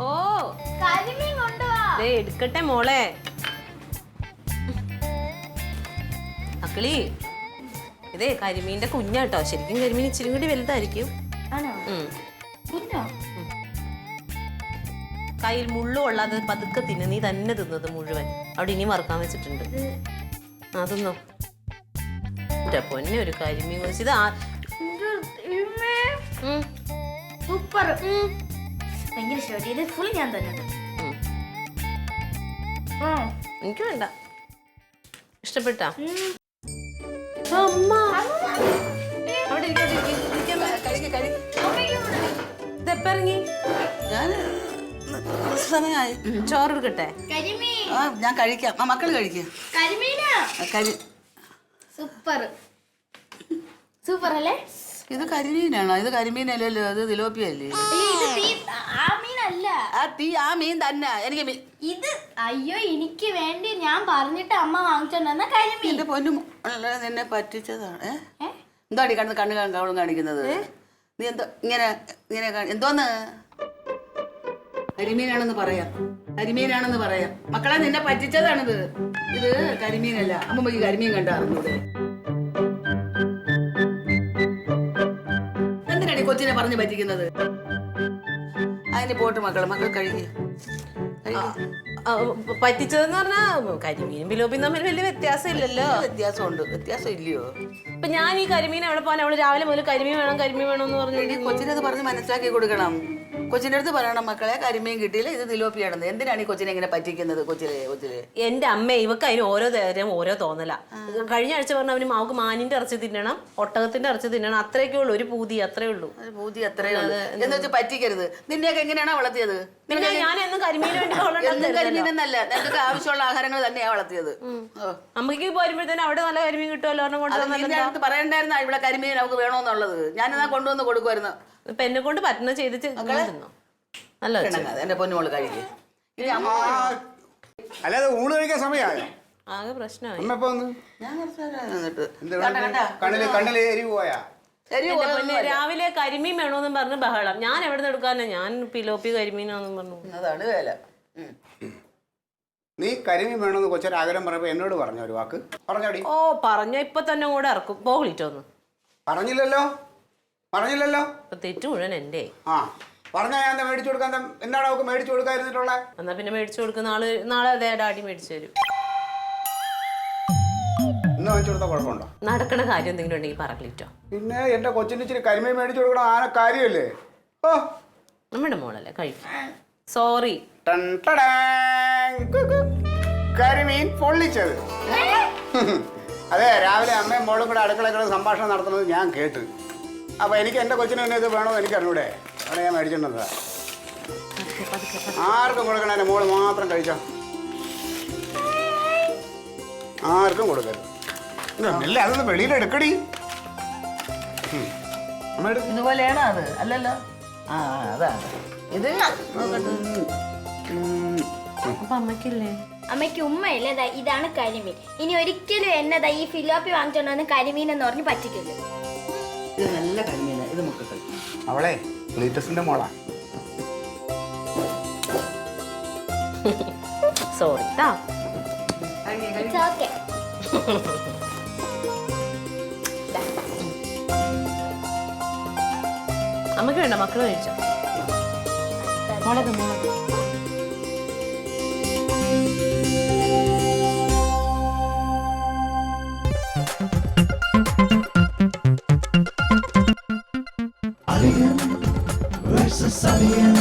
ഓ എടുക്കട്ടെ മോളെ. അക്കിളി ഇതേ കരിമീന്റെ കുഞ്ഞാട്ടോ. ശരിക്കും കരിമീൻ ഇച്ചിരി കൂടി വലുതായിരിക്കും. കയ്യിൽ മുള്ളു കൊള്ളാതെ പതുക്കെ തിന്ന്. നീ തന്നെ തിന്നത് മുഴുവൻ. അവിടെ ഇനി വറുക്കാൻ വെച്ചിട്ടുണ്ട്. അതൊന്നോ പൊന്നെ ഒരു കരിമീൻ ഇത് സൂപ്പർ. ഭയങ്കര ഇഷ്ടപ്പെട്ടു. ഇത് ഫുൾ ഞാൻ തന്നെ. എനിക്ക് വേണ്ട. ഇഷ്ടപ്പെട്ടാ? ഇതെപ്പ ഇറങ്ങി? ചോറ് എടുക്കട്ടെ? ഞാൻ കഴിക്കാം. മക്കള് കഴിക്കാം. സൂപ്പർ സൂപ്പർ അല്ലേ? ഇത് കരിമീനാണോ? ഇത് കരിമീനല്ലല്ലോ, ഇത് തിലോപ്പിയല്ലേ? ആ മീൻ തന്നെ. എനിക്ക് ഇത് അയ്യോ എനിക്ക് വേണ്ടി ഞാൻ പറഞ്ഞിട്ട് അമ്മ വാങ്ങിച്ചോണ്ടെന്ന കരിമീൻ. എന്റെ പൊന്നും നിന്നെ പറ്റിച്ചതാണ്. എന്തോടി കണ്ണ് കവളും കാണിക്കുന്നത്? നീ എന്തോ ഇങ്ങനെ എന്തോന്ന്? കരിമീനാണെന്ന് പറയാം. മക്കളെ നിന്നെ പറ്റിച്ചതാണിത്. ഇത് കരിമീനല്ല. അമ്മമ്മക്ക് കരിമീൻ കണ്ടറിഞ്ഞൂടെ? എന്തിനാണ് ഈ കൊച്ചിനെ പറഞ്ഞു പറ്റിക്കുന്നത്? അതിന് പോട്ട് മക്കൾ കഴിക്കുക. പറ്റിച്ചതെന്ന് പറഞ്ഞാ കരിമീനും പിലോപ്പിയും തമ്മിൽ വലിയ വ്യത്യാസം ഇല്ലല്ലോ. വ്യത്യാസം ഇല്ലയോ? ഇപ്പൊ ഞാൻ ഈ കരിമീൻ എവിടെ പോകാൻ? അവള് രാവിലെ മുതൽ കരിമീൻ വേണം എന്ന് പറഞ്ഞു. കൊച്ചിനെ അത് പറഞ്ഞ് മനസ്സിലാക്കി കൊടുക്കണം. കൊച്ചിന്റെ അടുത്ത് പറയണം, മക്കളെ കരിമീൻ കിട്ടിയില്ല, ഇത് തിലോപ്പിയാണെന്ന്. എന്തിനാണ് ഈ കൊച്ചിനെ ഇങ്ങനെ പറ്റിക്കുന്നത്? കൊച്ചിലെ എന്റെ അമ്മ ഇവക്ക് അതിന് ഓരോ നേരം ഓരോ തോന്നല. കഴിഞ്ഞ ആഴ്ച പറഞ്ഞ അവന് മാവക്ക് മാനിന്റെ ഇറച്ചി തിന്നണം, ഒട്ടകത്തിന്റെ ഇറച്ചി തിന്നണം. അത്രയൊക്കെ ഉള്ളൂ. ഒരു പൂതി അത്രേ ഉള്ളൂ. എന്ന് വെച്ച് പറ്റിക്കരുത്. നിന്നെയൊക്കെ എങ്ങനെയാണ് വളർത്തിയത്? പിന്നെ ഞാൻ എന്നും കരിമീന് വേണ്ടി കരിമീനെന്നല്ല, നിനക്ക് ആവശ്യമുള്ള ആഹാരങ്ങൾ തന്നെയാ വളർത്തിയത്. അമ്മക്ക് പോരുമ്പോഴത്തേനും അവിടെ നല്ല കരിമീൻ കിട്ടുമല്ലോ. കൊണ്ട് പറയണ്ടായിരുന്ന ഇവിടെ കരിമീൻ നമുക്ക് വേണോന്നുള്ളത്. ഞാനെന്നാ കൊണ്ടുവന്ന് കൊടുക്കുമായിരുന്നു. ഇപ്പൊ എന്നെ കൊണ്ട് പറ്റുന്ന ചെയ്തിട്ട് നല്ല എന്റെ പൊന്നുമോള് കഴിക്കുക. അല്ലാതെ ഊണ് കഴിക്കാൻ സമയമായോ? ആകെ പ്രശ്നമായി. കണ്ണില് എരിവ് പോയാ? രാവിലെ കരിമീൻ വേണോന്നും പറഞ്ഞു ബഹളം. ഞാൻ എവിടെ നിന്ന് എടുക്കാനാ? ഞാൻ പിലോപ്പി കരിമീനാന്നും പറഞ്ഞു. അതാണ് വേല. നീ കരിമീൻ വേണമെന്ന് കൊച്ചൊരു ആഗ്രഹം പറഞ്ഞപ്പോ എന്നോട് പറഞ്ഞ ഒരു വാക്ക് പറഞ്ഞോടി. ഓ പറഞ്ഞോ. ഇപ്പൊ തന്നെ കൂടെ ഇറക്കും. പോളിട്ടോന്ന് പറഞ്ഞില്ലല്ലോ. തെറ്റു മുഴുവൻ എന്റെ. പറഞ്ഞാ ഞാൻ മേടിച്ചു കൊടുക്കാൻ. എന്താണ് അവക്ക് മേടിച്ചു കൊടുക്കാതിരുന്നിട്ടുള്ള? എന്നാ പിന്നെ മേടിച്ചു കൊടുക്കുന്ന നാളെ അതേ ഡാഡി മേടിച്ചു തരും. ഇന്ന് മേടിച്ചു കൊടുത്താൽ കുഴപ്പമുണ്ടോ? നടക്കണ കാര്യം എന്തെങ്കിലും ഉണ്ടെങ്കിൽ പറക്ലിറ്റോ. പിന്നെ എന്റെ കൊച്ചിന് ഇച്ചിരി കരിമീൻ മേടിച്ചു കൊടുക്കണം. ആന കാര്യമല്ലേ? ഓ നമ്മുടെ മോളല്ലേ കഴിക്കും. സോറി. കരിമീൻ പൊള്ളിച്ചത്. അതെ, രാവിലെ അമ്മയും മോളും കൂടെ അടുക്കള സംഭാഷണം നടത്തുന്നത് ഞാൻ കേട്ട്. അപ്പൊ എനിക്ക് എന്റെ കൊച്ചിന് തന്നെ ഇത് വേണമെന്ന് എനിക്ക് അറിഞ്ഞൂടെ? അവിടെ ഞാൻ മേടിച്ചിട്ടുണ്ടാ. ആർക്കും കൊടുക്കണ, എന്റെ മോള് മാത്രം കഴിച്ചോ. ആർക്കും കൊടുക്കരുത്. ഇല്ല, അതൊന്ന് വെളിയിലെടുക്കടി. ഇതുപോലെയാണോ അത്? അല്ലല്ലോ. അതാണ് ഇത്. അപ്പൊ അമ്മക്കില്ലേ? അമ്മയ്ക്ക് ഉമ്മയല്ലേ? ഇതാണ് കരിമീൻ. ഇനി ഒരിക്കലും എന്നതാ ഈ ഫിലോപ്പി വാങ്ങിച്ചോണ്ടെന്ന് കരിമീൻ എന്ന് പറഞ്ഞ് പറ്റിക്കില്ല. ഇത് നല്ല കരിമീന. ഇത് മക്കൾ അവളെ ക്ലീറ്റസിന്റെ മോളാ. സോറി. അമ്മക്ക് വേണ്ട, മക്കള് കഴിച്ചോ. മുളക് Alien versus Alien.